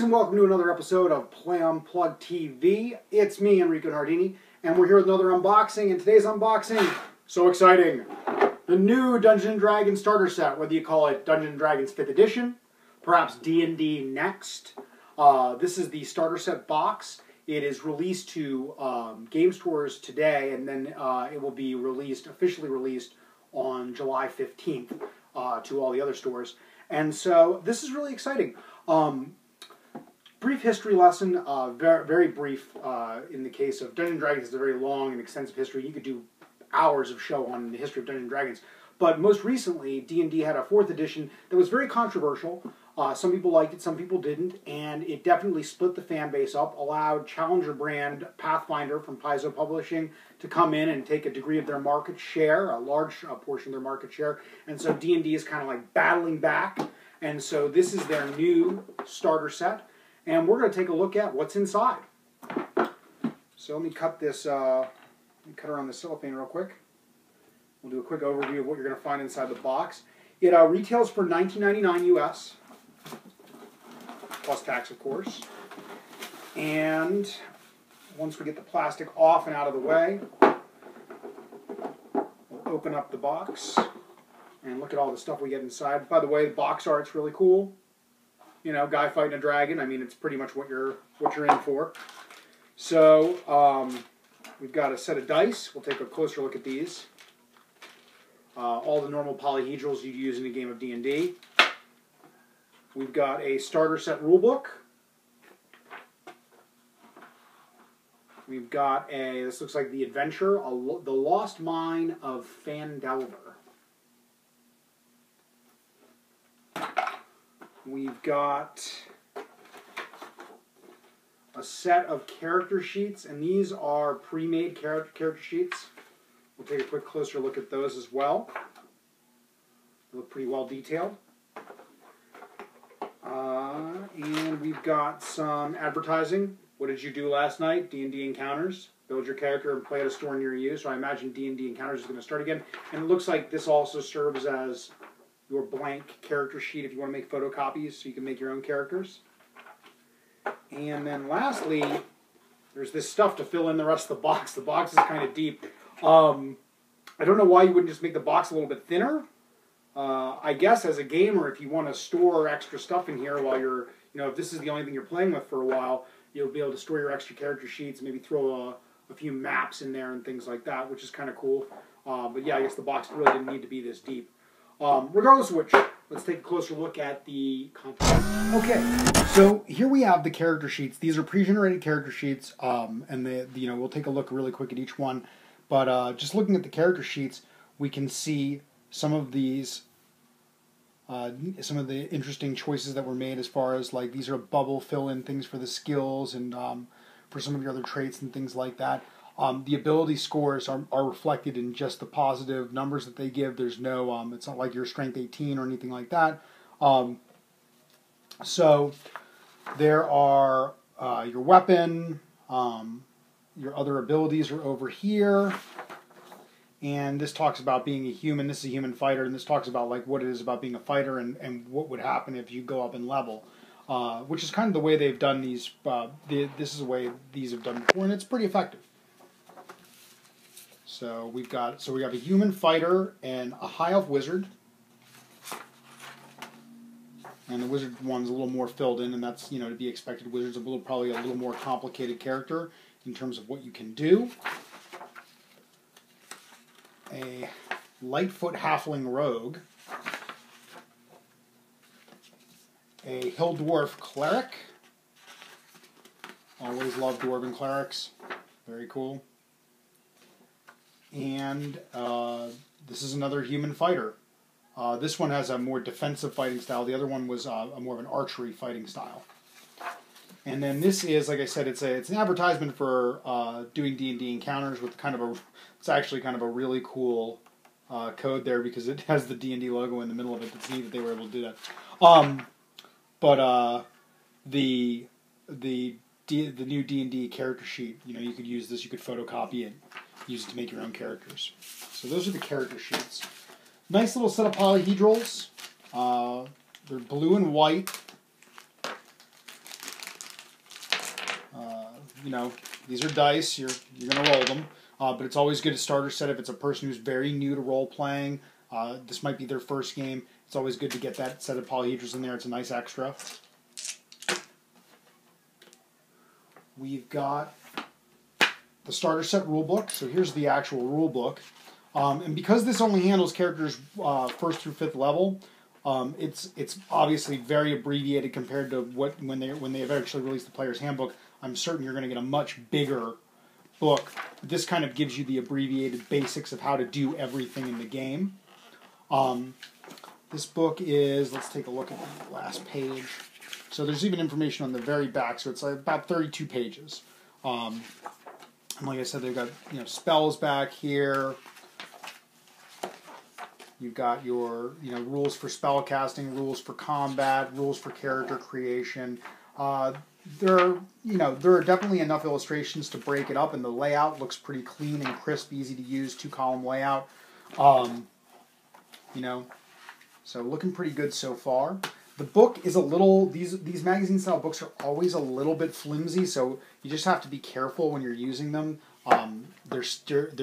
and welcome to another episode of Play Unplugged TV. It's me, Enrico Nardini, and we're here with another unboxing. And today's unboxing, so exciting, the new Dungeons & Dragons starter set, whether you call it Dungeons & Dragons 5th edition, perhaps D&D Next. This is the starter set box. It is released to game stores today, and then it will be officially released on July 15th to all the other stores. And so this is really exciting. Brief history lesson, very brief in the case of Dungeons & Dragons. It's a very long and extensive history. You could do hours of show on the history of Dungeons & Dragons. But most recently, D&D had a 4th edition that was very controversial. Some people liked it, some people didn't, and it definitely split the fan base up, allowed challenger brand Pathfinder from Paizo Publishing to come in and take a degree of their market share, a large portion of their market share, and so D&D is kind of like battling back, and so this is their new starter set, and we're going to take a look at what's inside. So let me cut this, cut around the cellophane real quick. We'll do a quick overview of what you're going to find inside the box. It retails for $19.99 US. Plus tax, of course. And once we get the plastic off and out of the way, we'll open up the box and look at all the stuff we get inside. By the way, the box art's really cool. You know, guy fighting a dragon. I mean, it's pretty much what you're in for. So we've got a set of dice. We'll take a closer look at these. All the normal polyhedrals you'd use in a game of D&D. We've got a starter set rulebook. We've got this looks like the adventure, the Lost Mine of Phandelver. We've got a set of character sheets, and these are pre-made character sheets. We'll take a quick closer look at those as well. They look pretty well detailed. And we've got some advertising. What did you do last night? D&D Encounters. Build your character and play at a store near you. So I imagine D&D Encounters is going to start again. And it looks like this also serves as your blank character sheet if you want to make photocopies so you can make your own characters. And then lastly, there's this stuff to fill in the rest of the box. The box is kind of deep. I don't know why you wouldn't just make the box a little bit thinner. I guess as a gamer, if you want to store extra stuff in here while you're, if this is the only thing you're playing with for a while, you'll be able to store your extra character sheets, maybe throw a few maps in there and things like that, which is kind of cool. But yeah, I guess the box really didn't need to be this deep. Regardless of which, let's take a closer look at the content. Okay, so here we have the character sheets. These are pre-generated character sheets, and we'll take a look really quick at each one. But just looking at the character sheets, we can see some of these, some of the interesting choices that were made as far as like these are bubble fill-in things for the skills and for some of your other traits and things like that. The ability scores are reflected in just the positive numbers that they give. There's no, it's not like your strength 18 or anything like that. So there are your weapon, your other abilities are over here. And this talks about being a human. This is a human fighter, and this talks about like what it is about being a fighter and what would happen if you go up in level, which is kind of the way they've done these. This is the way these have done before, and it's pretty effective. So we have a human fighter and a high elf wizard, and the wizard one's a little more filled in, and that's to be expected. Wizard's probably a little more complicated character in terms of what you can do. A Lightfoot Halfling Rogue, a Hill Dwarf Cleric. Always love Dwarven Clerics. Very cool. And this is another human fighter. This one has a more defensive fighting style. The other one was more of an archery fighting style. And then this is, like I said, it's an advertisement for doing D&D Encounters with it's actually kind of a really cool code there because it has the D&D logo in the middle of it. It's neat that they were able to do that. But the new D&D character sheet, you could use this, you could photocopy it, use it to make your own characters. So those are the character sheets. Nice little set of polyhedrals. They're blue and white. you know, these are dice. You're gonna roll them, but it's always good to starter set if it's a person who's very new to role playing. This might be their first game. It's always good to get that set of polyhedras in there. It's a nice extra. We've got the starter set rulebook. So here's the actual rulebook. And because this only handles characters 1st through 5th level, it's obviously very abbreviated compared to when they eventually release the player's handbook. I'm certain you're going to get a much bigger book. But this kind of gives you the abbreviated basics of how to do everything in the game. This book is, let's take a look at the last page. So there's even information on the very back, so it's like about 32 pages. And like I said, they've got spells back here. You've got your rules for spell casting, rules for combat, rules for character creation. There are definitely enough illustrations to break it up, and the layout looks pretty clean and crisp, easy to use, 2-column layout. So looking pretty good so far. The book is a little, these magazine style books are always a little bit flimsy, so you just have to be careful when you're using them. They're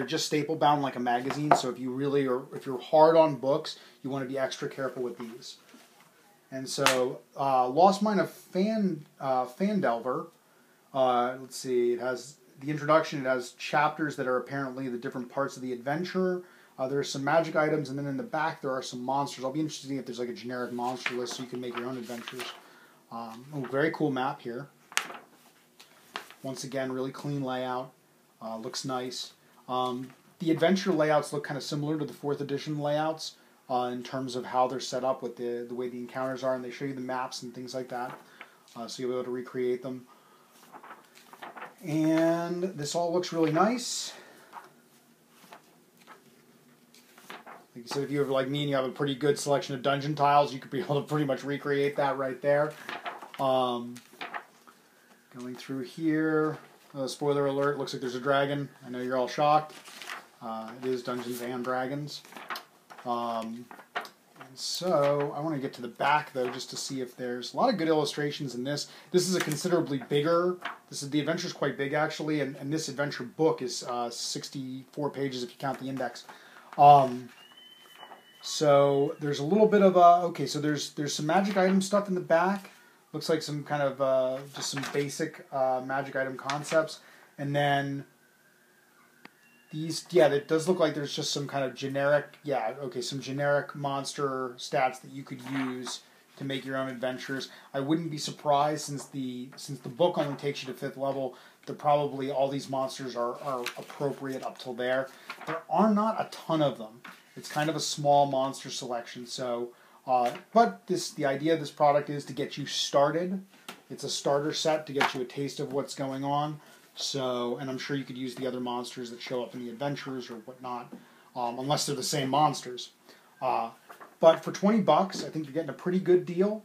just staple bound like a magazine, so if you're hard on books, you want to be extra careful with these. And so, Lost Mine of Fandelver, let's see, it has the introduction, it has chapters that are apparently the different parts of the adventure. There's some magic items, and then in the back there are some monsters. I'll be interested to see if there's like a generic monster list so you can make your own adventures. Very cool map here. Once again, really clean layout. Looks nice. The adventure layouts look kind of similar to the 4th edition layouts in terms of how they're set up with the way the encounters are, and they show you the maps and things like that. So you'll be able to recreate them. And this all looks really nice. Like you said, if you're like me and you have a pretty good selection of dungeon tiles, you could be able to pretty much recreate that right there. Going through here, spoiler alert, looks like there's a dragon. I know you're all shocked. It is Dungeons and Dragons. And so, I want to get to the back though, just to see if there's a lot of good illustrations in this. This is a considerably bigger, the adventure's quite big actually, and this adventure book is 64 pages if you count the index. So there's a little bit of okay, so there's some magic item stuff in the back. Looks like some kind of just some basic magic item concepts, and then these, it does look like there's just some kind of generic, some generic monster stats that you could use to make your own adventures. I wouldn't be surprised since the book only takes you to 5th level. That probably all these monsters are appropriate up till there. There are not a ton of them. It's kind of a small monster selection, so but the idea of this product is to get you started. It's a starter set to get you a taste of what's going on. So, and I'm sure you could use the other monsters that show up in the adventures or whatnot, unless they're the same monsters. But for $20, I think you're getting a pretty good deal.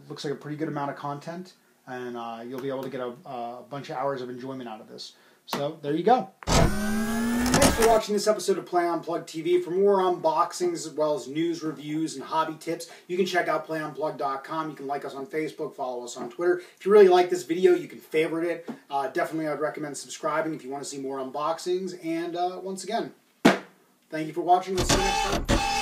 Looks like a pretty good amount of content, and you'll be able to get a bunch of hours of enjoyment out of this. So there you go. Thanks for watching this episode of Play Unplugged TV. For more unboxings as well as news, reviews, and hobby tips, you can check out playunplugged.com. You can like us on Facebook, follow us on Twitter. If you really like this video, you can favorite it. Definitely, I'd recommend subscribing if you want to see more unboxings. And once again, thank you for watching. We'll see you next time.